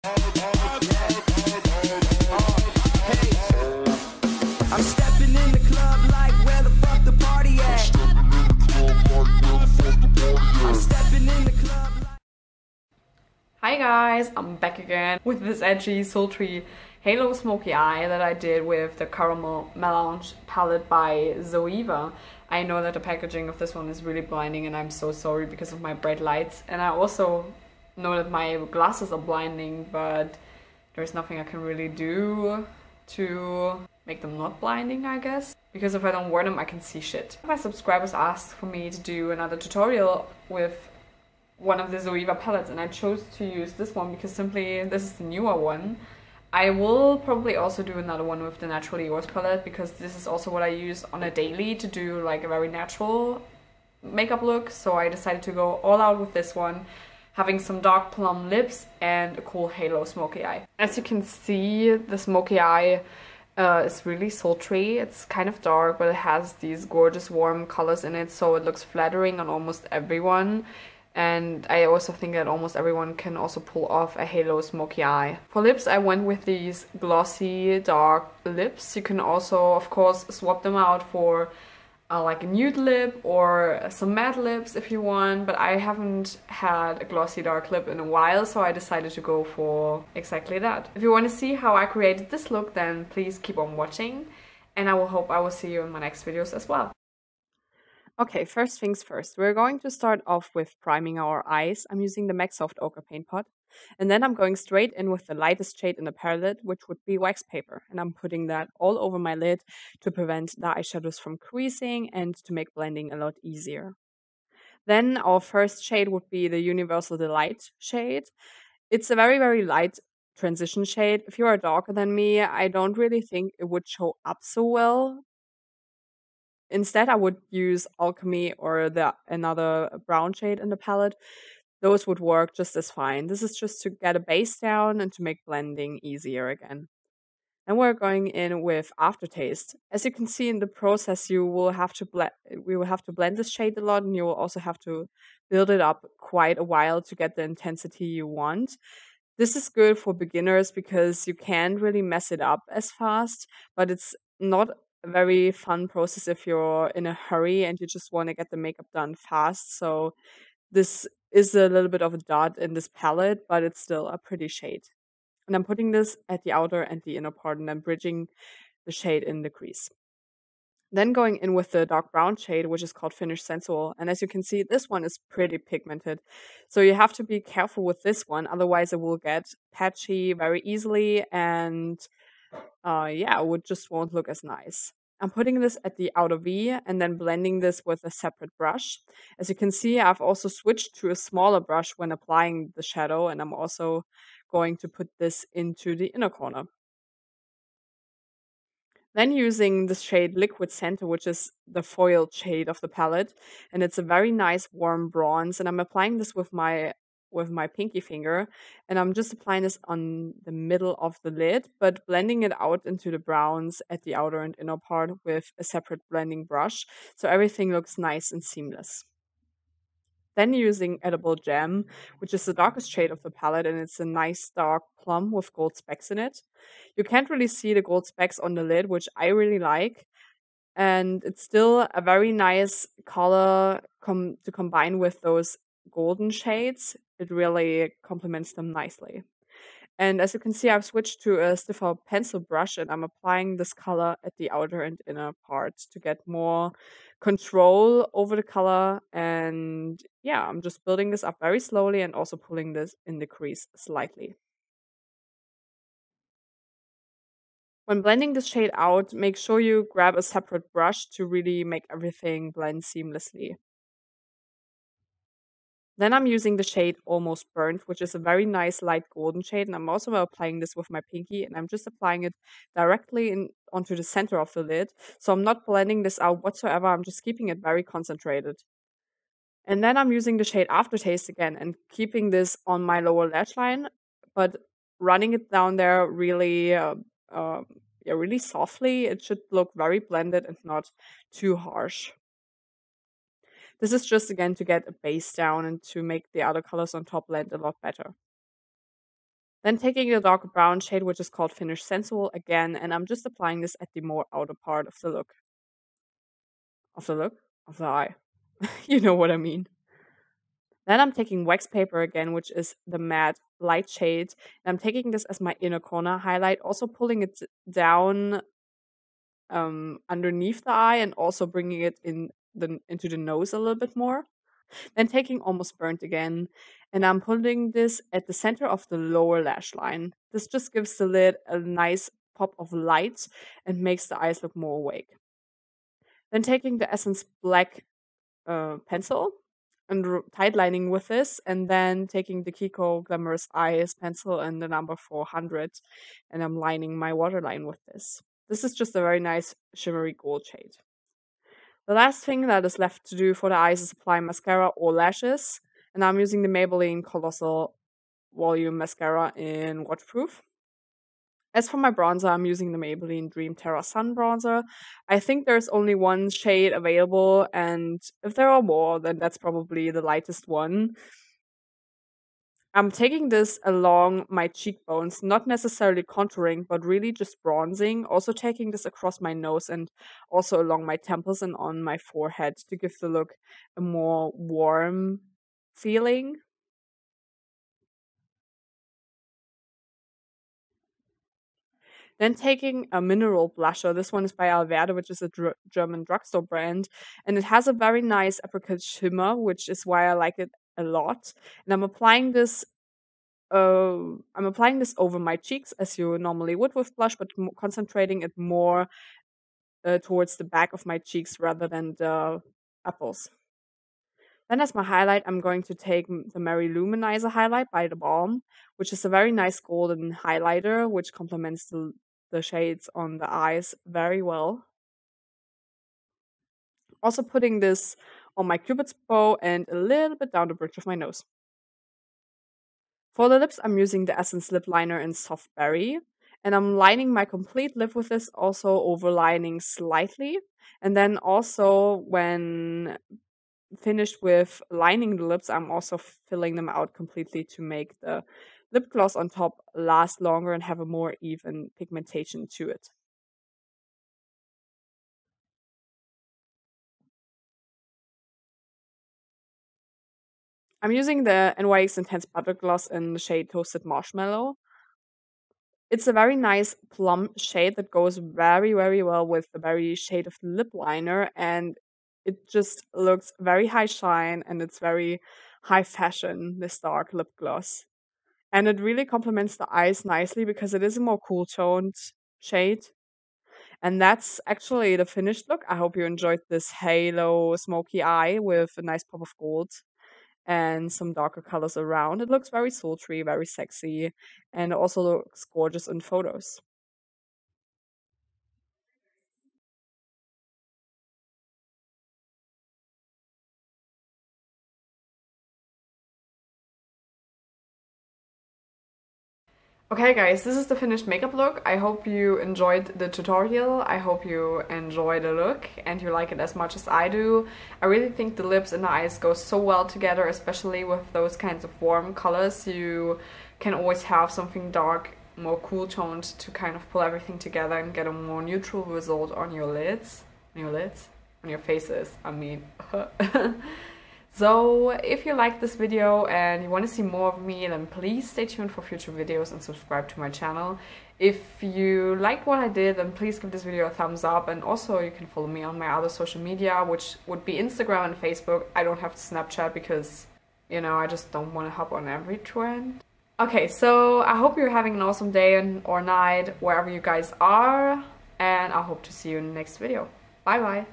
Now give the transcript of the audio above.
I'm stepping in the club like where the fuck the party at? I'm stepping in the club like... Hi guys, I'm back again with this edgy, sultry halo smoky eye that I did with the Caramel Melange palette by Zoeva. I know that the packaging of this one is really blinding and I'm so sorry because of my bright lights. And I also know that my glasses are blinding, but there's nothing I can really do to make them not blinding, I guess. Because if I don't wear them, I can see shit. My subscribers asked for me to do another tutorial with one of the Zoeva palettes, and I chose to use this one because simply this is the newer one. I will probably also do another one with the Naturally Yours palette because this is also what I use on a daily to do like a very natural makeup look. So I decided to go all out with this one, having some dark plum lips and a cool halo smoky eye. As you can see, the smoky eye is really sultry. It's kind of dark, but it has these gorgeous warm colors in it, so it looks flattering on almost everyone. And I also think that almost everyone can also pull off a halo smoky eye. For lips, I went with these glossy dark lips. You can also, of course, swap them out for like a nude lip or some matte lips if you want, but I haven't had a glossy dark lip in a while, so I decided to go for exactly that. If you want to see how I created this look, then please keep on watching, and I will hope I will see you in my next videos as well. Okay, first things first, we're going to start off with priming our eyes. I'm using the MAC Soft Ochre paint pot. And then I'm going straight in with the lightest shade in the palette, which would be wax paper. And I'm putting that all over my lid to prevent the eyeshadows from creasing and to make blending a lot easier. Then our first shade would be the Universal Delight shade. It's a very, very light transition shade. If you are darker than me, I don't really think it would show up so well. Instead, I would use Alchemy or another brown shade in the palette. Those would work just as fine. This is just to get a base down and to make blending easier again. And we're going in with Aftertaste. As you can see in the process, we will have to blend this shade a lot, and you will also have to build it up quite a while to get the intensity you want. This is good for beginners because you can't really mess it up as fast, but it's not a very fun process if you're in a hurry and you just want to get the makeup done fast. So this is a little bit of a dot in this palette, but it's still a pretty shade. And I'm putting this at the outer and the inner part, and I'm bridging the shade in the crease. Then going in with the dark brown shade, which is called Finish Sensual. And as you can see, this one is pretty pigmented. So you have to be careful with this one, otherwise it will get patchy very easily, and yeah, it just won't look as nice. I'm putting this at the outer V and then blending this with a separate brush. As you can see, I've also switched to a smaller brush when applying the shadow, and I'm also going to put this into the inner corner. Then using the shade Liquid Center, which is the foiled shade of the palette, and it's a very nice warm bronze, and I'm applying this with my pinky finger, and I'm just applying this on the middle of the lid, but blending it out into the browns at the outer and inner part with a separate blending brush, so everything looks nice and seamless. Then using Edible Gem, which is the darkest shade of the palette, and it's a nice dark plum with gold specks in it. You can't really see the gold specks on the lid, which I really like. And it's still a very nice color to combine with those golden shades. It really complements them nicely. And as you can see, I've switched to a stiffer pencil brush, and I'm applying this color at the outer and inner parts to get more control over the color. And yeah, I'm just building this up very slowly and also pulling this in the crease slightly. When blending this shade out, make sure you grab a separate brush to really make everything blend seamlessly. Then I'm using the shade Almost Burnt, which is a very nice light golden shade, and I'm also applying this with my pinky, and I'm just applying it directly onto the center of the lid. So I'm not blending this out whatsoever, I'm just keeping it very concentrated. And then I'm using the shade Aftertaste again and keeping this on my lower lash line, but running it down there really, really softly. It should look very blended and not too harsh. This is just again to get a base down and to make the other colors on top blend a lot better. Then taking the darker brown shade, which is called Finish Sensual again, and I'm just applying this at the more outer part of the look. Of the eye. You know what I mean. Then I'm taking wax paper again, which is the matte light shade. And I'm taking this as my inner corner highlight, also pulling it down underneath the eye and also bringing it into the nose a little bit more. Then taking Almost Burnt again, and I'm putting this at the center of the lower lash line. This just gives the lid a nice pop of light and makes the eyes look more awake. Then taking the Essence Black pencil and tight lining with this, and then taking the Kiko Glamorous Eyes pencil and the number 400, and I'm lining my waterline with this. This is just a very nice shimmery gold shade. The last thing that is left to do for the eyes is apply mascara or lashes, and I'm using the Maybelline Colossal Volume Mascara in Waterproof. As for my bronzer, I'm using the Maybelline Dream Terra Sun Bronzer. I think there's only one shade available, and if there are more, then that's probably the lightest one. I'm taking this along my cheekbones, not necessarily contouring, but really just bronzing. Also taking this across my nose and also along my temples and on my forehead to give the look a more warm feeling. Then taking a mineral blusher. This one is by Alverde, which is a German drugstore brand. And it has a very nice apricot shimmer, which is why I like it a lot. And I'm applying this over my cheeks as you normally would with blush, but concentrating it more towards the back of my cheeks rather than the apples. Then as my highlight, I'm going to take the Lou-Manizer highlight by the Balm, which is a very nice golden highlighter, which complements the shades on the eyes very well. Also putting this on my Cupid's bow and a little bit down the bridge of my nose. For the lips, I'm using the Essence Lip Liner in Soft Berry. And I'm lining my complete lip with this, also overlining slightly. And then also when finished with lining the lips, I'm also filling them out completely to make the lip gloss on top last longer and have a more even pigmentation to it. I'm using the NYX Intense Butter Gloss in the shade Toasted Marshmallow. It's a very nice plum shade that goes very, very well with the very shade of the lip liner, and it just looks very high shine and it's very high fashion, this dark lip gloss. And it really complements the eyes nicely because it is a more cool toned shade. And that's actually the finished look. I hope you enjoyed this halo smoky eye with a nice pop of gold and some darker colors around. It looks very sultry, very sexy, and it also looks gorgeous in photos. Okay guys, this is the finished makeup look. I hope you enjoyed the tutorial. I hope you enjoy the look and you like it as much as I do. I really think the lips and the eyes go so well together, especially with those kinds of warm colors. You can always have something dark, more cool toned to kind of pull everything together and get a more neutral result on your lids. On your faces, I mean. So if you like this video and you want to see more of me, then please stay tuned for future videos and subscribe to my channel. If you liked what I did, then please give this video a thumbs up, and also you can follow me on my other social media, which would be Instagram and Facebook. I don't have Snapchat because, you know, I just don't want to hop on every trend. Okay, so I hope you're having an awesome day or night wherever you guys are, and I hope to see you in the next video. Bye bye!